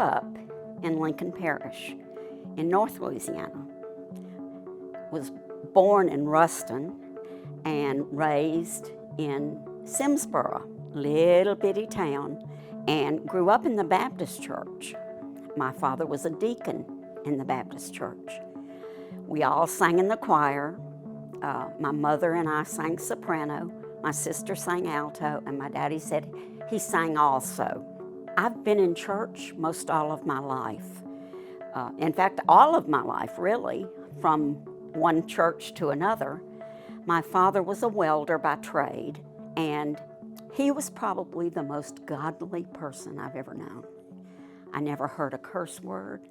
up in Lincoln Parish in North Louisiana. Was born in Ruston and raised in Simsboro, little bitty town, and grew up in the Baptist church. My father was a deacon in the Baptist church. We all sang in the choir. My mother and I sang soprano, my sister sang alto, and my daddy said he sang also. I've been in church most all of my life. In fact, all of my life, really, from one church to another. My father was a welder by trade, and he was probably the most godly person I've ever known. I never heard a curse word,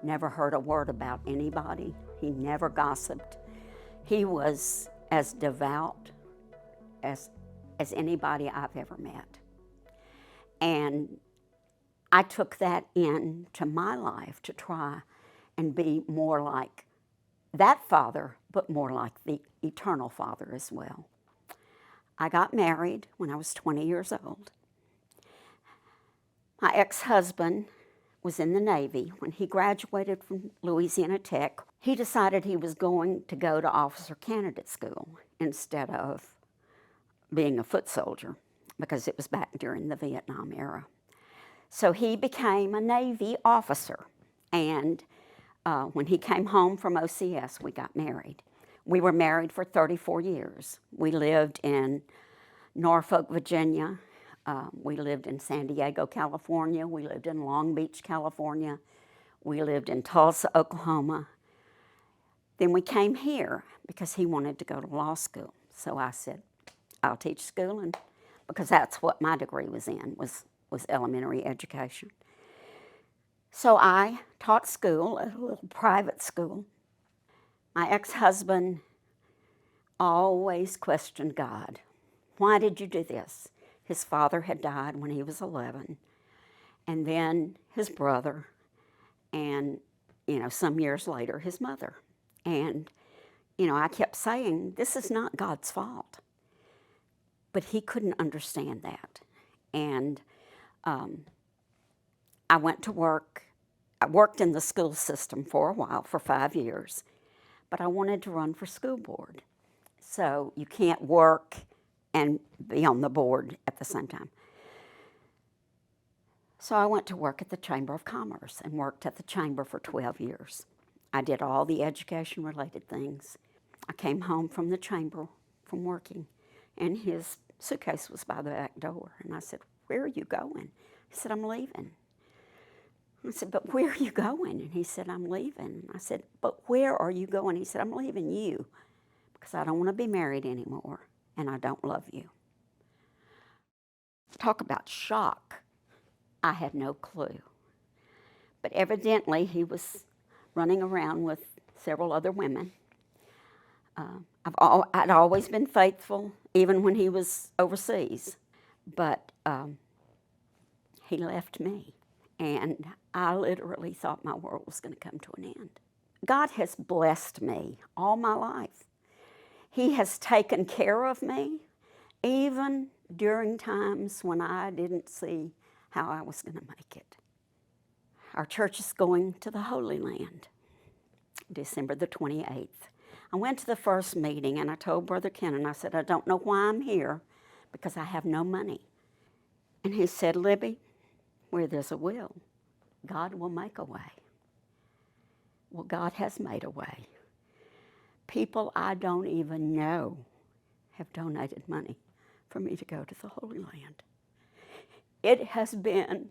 never heard a word about anybody. He never gossiped. He was as devout as anybody I've ever met. And I took that into my life to try and be more like that Father, but more like the eternal Father as well. I got married when I was 20 years old. My ex-husband was in the Navy. When he graduated from Louisiana Tech, he decided he was going to go to officer candidate school instead of being a foot soldier, because it was back during the Vietnam era. So he became a Navy officer, and when he came home from OCS, we got married. We were married for 34 years. We lived in Norfolk, Virginia. We lived in San Diego, California. We lived in Long Beach, California. We lived in Tulsa, Oklahoma. Then we came here because he wanted to go to law school. So I said, I'll teach school, and because that's what my degree was in, was elementary education. So I taught school, a little private school. My ex-husband always questioned God. Why did you do this? His father had died when he was 11, and then his brother, and, some years later, his mother. And, I kept saying, this is not God's fault. But he couldn't understand that. And I went to work. I worked in the school system for a while, for 5 years, but I wanted to run for school board. So you can't work and be on the board at the same time. So I went to work at the Chamber of Commerce and worked at the Chamber for 12 years. I did all the education-related things. I came home from the Chamber from working, and his suitcase was by the back door. And I said, where are you going? He said, I'm leaving. I said, but where are you going? And he said, I'm leaving. I said, but where are you going? He said, I'm leaving you because I don't want to be married anymore, and I don't love you. Talk about shock. I had no clue. But evidently, he was running around with several other women. I'd always been faithful, even when he was overseas. But he left me, and I literally thought my world was going to come to an end. God has blessed me all my life. He has taken care of me, even during times when I didn't see how I was going to make it. Our church is going to the Holy Land, December the 28th. I went to the first meeting, and I told Brother Ken, I said, I don't know why I'm here, because I have no money. And he said, Libby, where there's a will, God will make a way. Well, God has made a way. People I don't even know have donated money for me to go to the Holy Land. It has been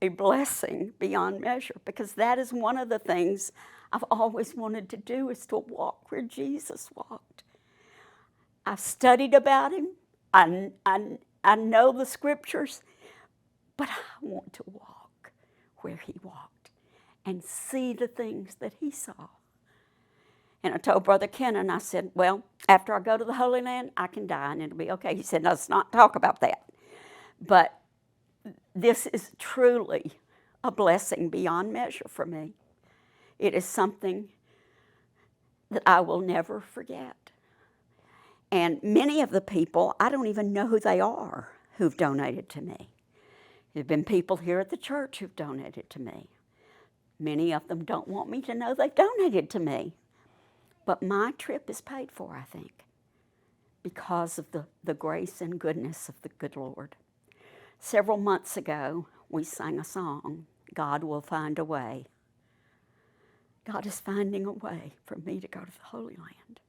a blessing beyond measure, because that is one of the things I've always wanted to do, is to walk where Jesus walked. I've studied about him. I know the scriptures, but I want to walk where he walked and see the things that he saw. And I told Brother Ken, I said, well, after I go to the Holy Land, I can die and it'll be okay. He said, let's not talk about that. But this is truly a blessing beyond measure for me. It is something that I will never forget. And many of the people, I don't even know who they are, who've donated to me. There have been people here at the church who've donated to me. Many of them don't want me to know they donated to me. But my trip is paid for, I think, because of the grace and goodness of the good Lord. Several months ago, we sang a song, God Will Find a Way. God is finding a way for me to go to the Holy Land.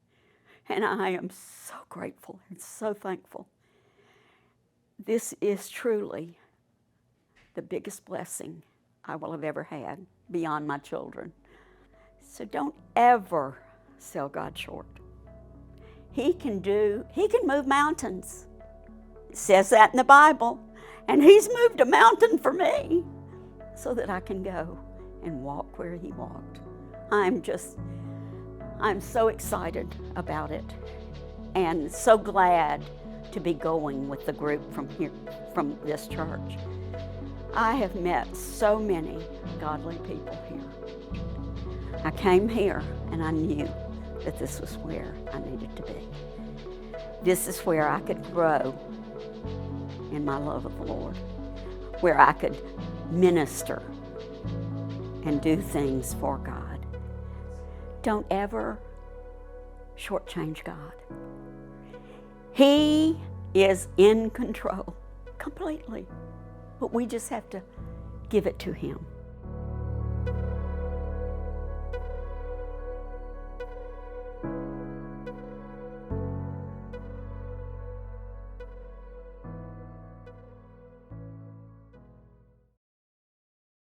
And I am so grateful and so thankful. This is truly the biggest blessing I will have ever had beyond my children. So don't ever sell God short. He can move mountains. It says that in the Bible. And He's moved a mountain for me so that I can go and walk where He walked. I'm so excited about it and so glad to be going with the group from this church. I have met so many godly people here. I came here and I knew that this was where I needed to be. This is where I could grow in my love of the Lord, where I could minister and do things for God. Don't ever shortchange God. He is in control completely, but we just have to give it to Him.